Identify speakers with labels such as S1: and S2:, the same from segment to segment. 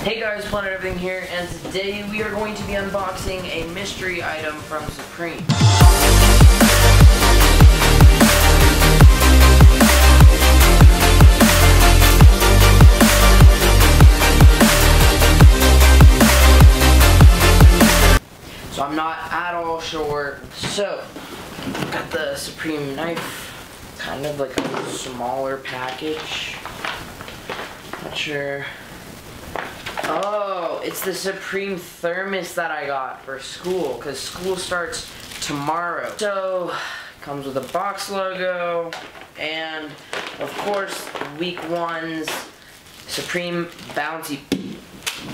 S1: Hey guys, Planet Everything here, and today we are going to be unboxing a mystery item from Supreme. So I'm not at all sure. So, got the Supreme knife, kind of like a smaller package. Not sure. Oh, it's the Supreme Thermos that I got for school, because school starts tomorrow. So, comes with a box logo, and of course, week one's Supreme Bouncy.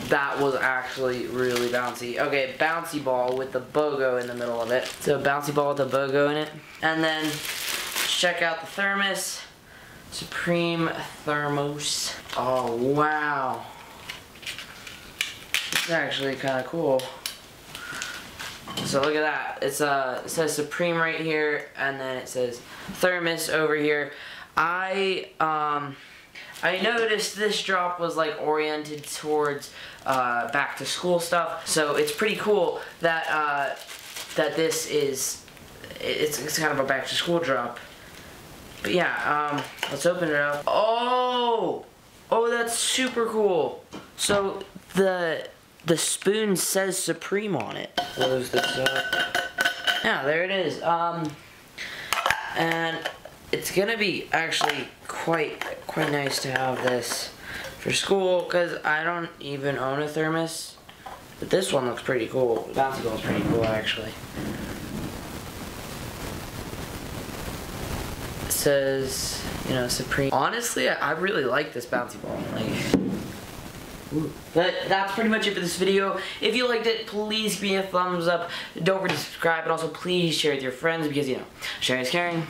S1: That was actually really bouncy. Okay, bouncy ball with the BOGO in the middle of it. So, bouncy ball with the BOGO in it. And then, check out the Thermos. Supreme Thermos. Oh, wow. It's actually kind of cool. So look at that. It says Supreme right here, and then it says Thermos over here. I noticed this drop was like oriented towards back to school stuff, so it's pretty cool that that this is it's kind of a back to school drop. But yeah, let's open it up. Oh, that's super cool. So the spoon says Supreme on it. Close this up. Yeah, there it is. And it's gonna be actually quite nice to have this for school, because I don't even own a thermos. But this one looks pretty cool. The bouncy ball's pretty cool, actually. It says, you know, Supreme. Honestly, I really like this bouncy ball. Like. Ooh. But that's pretty much it for this video. If you liked it, please give me a thumbs up. Don't forget to subscribe, and also please share with your friends, because, you know, sharing is caring.